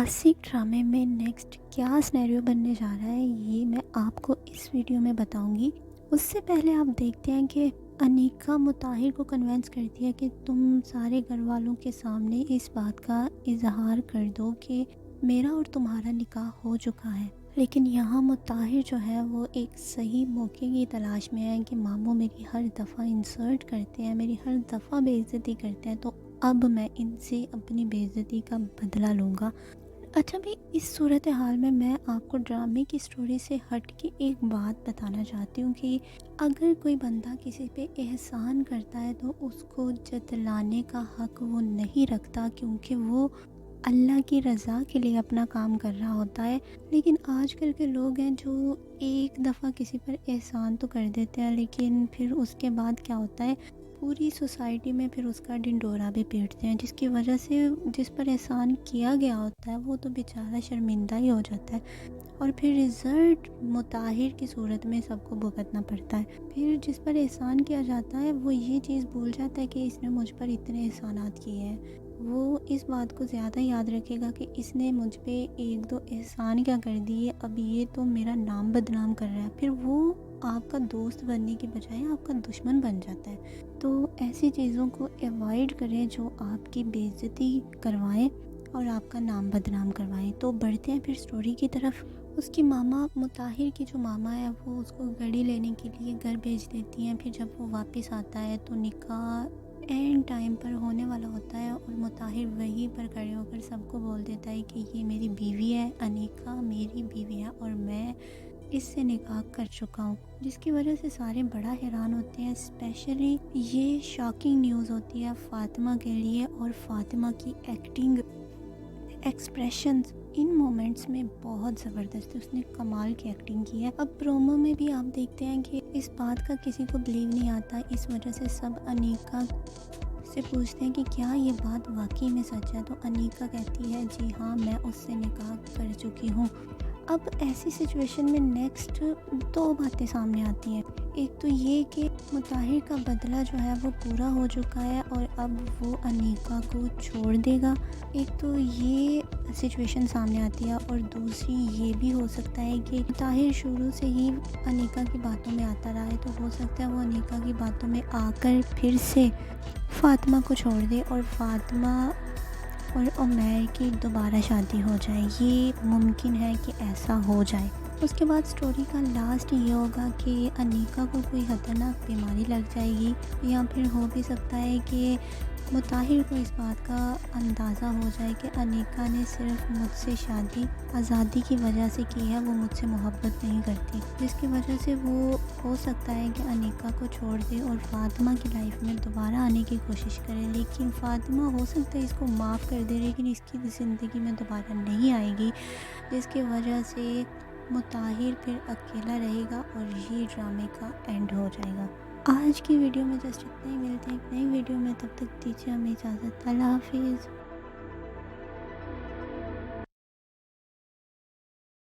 Classic ड्रामे में next क्या सिनेरियो बनने जा रहा है ये मैं आपको इस वीडियो में बताऊंगी। उससे पहले आप देखते हैं कि अनीका मुताहिर को कन्विंस करती है कि तुम सारे घर वालों के सामने इस बात का इजहार कर दो कि मेरा और तुम्हारा निकाह हो चुका है। लेकिन यहाँ मुताहिर जो है वो एक सही मौके की तलाश में है कि मामू मेरी हर दफ़ा इंसल्ट करते हैं, मेरी हर दफ़ा बेइज्जती करते हैं, तो अब मैं इनसे अपनी बेइज्जती का बदला लूँगा। अच्छा भी इस सूरत हाल में मैं आपको ड्रामे की स्टोरी से हट के एक बात बताना चाहती हूँ कि अगर कोई बंदा किसी पे एहसान करता है तो उसको जतलाने का हक वो नहीं रखता, क्योंकि वो अल्लाह की रज़ा के लिए अपना काम कर रहा होता है। लेकिन आजकल के लोग हैं जो एक दफ़ा किसी पर एहसान तो कर देते हैं, लेकिन फिर उसके बाद क्या होता है, पूरी सोसाइटी में फिर उसका ढिंढोरा भी पीटते हैं, जिसकी वजह से जिस पर एहसान किया गया होता है वो तो बेचारा शर्मिंदा ही हो जाता है और फिर रिज़ल्ट मुताहिर की सूरत में सबको भुगतना पड़ता है। फिर जिस पर एहसान किया जाता है वो ये चीज़ भूल जाता है कि इसने मुझ पर इतने एहसानात किए हैं। वो इस बात को ज़्यादा याद रखेगा कि इसने मुझ पे एक दो एहसान क्या कर दिए, अब ये तो मेरा नाम बदनाम कर रहा है। फिर वो आपका दोस्त बनने की बजाय आपका दुश्मन बन जाता है। तो ऐसी चीज़ों को अवॉइड करें जो आपकी बेइज्जती करवाएं और आपका नाम बदनाम करवाएं। तो बढ़ते हैं फिर स्टोरी की तरफ। उसकी मामा, मुताहिर की जो मामा है, वो उसको गाड़ी लेने के लिए घर भेज देती हैं। फिर जब वो वापस आता है तो निकाह एंड टाइम पर होने वाला होता है और मुताहिर वहीं पर खड़े होकर सबको बोल देता है कि ये मेरी बीवी है, अनीका मेरी बीवी है और मैं इससे निकाह कर चुका हूँ। जिसकी वजह से सारे बड़ा हैरान होते हैं। स्पेशली ये शॉकिंग न्यूज़ होती है फ़ातिमा के लिए, और फ़ातिमा की एक्टिंग, एक्सप्रेशंस इन मोमेंट्स में बहुत ज़बरदस्त है। उसने कमाल की एक्टिंग की है। अब प्रोमो में भी आप देखते हैं कि इस बात का किसी को बिलीव नहीं आता, इस वजह से सब अनीका से पूछते हैं कि क्या ये बात वाकई में सच है। तो अनीका कहती है जी हाँ, मैं उससे निकाह कर चुकी हूँ। अब ऐसी सिचुएशन में नेक्स्ट दो बातें सामने आती हैं। एक तो ये कि मुताहिर का बदला जो है वो पूरा हो चुका है और अब वो अनीका को छोड़ देगा। एक तो ये सिचुएशन सामने आती है और दूसरी ये भी हो सकता है कि मुताहिर शुरू से ही अनीका की बातों में आता रहा है, तो हो सकता है वो अनीका की बातों में आकर फिर से फ़ातिमा को छोड़ दे और फ़ातिमा और उमैर की दोबारा शादी हो जाए। ये मुमकिन है कि ऐसा हो जाए। उसके बाद स्टोरी का लास्ट ये होगा कि अनीका को कोई खतरनाक बीमारी लग जाएगी, या फिर हो भी सकता है कि मुताहिर को इस बात का अंदाज़ा हो जाए कि अनीका ने सिर्फ मुझसे शादी आज़ादी की वजह से की है, वो मुझसे मोहब्बत नहीं करती, जिसकी वजह से वो हो सकता है कि अनीका को छोड़ दे और फ़ातिमा की लाइफ में दोबारा आने की कोशिश करे। लेकिन फ़ातिमा हो सकता है इसको माफ़ कर दे, लेकिन इसकी ज़िंदगी में दोबारा नहीं आएगी, जिसकी वजह से मुताहिर फिर अकेला रहेगा और ये ड्रामे का एंड हो जाएगा। आज की वीडियो में जस्ट इतना ही। मिलते हैं एक नई वीडियो में, तब तक दीजिए हमें इजाज़त। अल्लाह हाफिज़।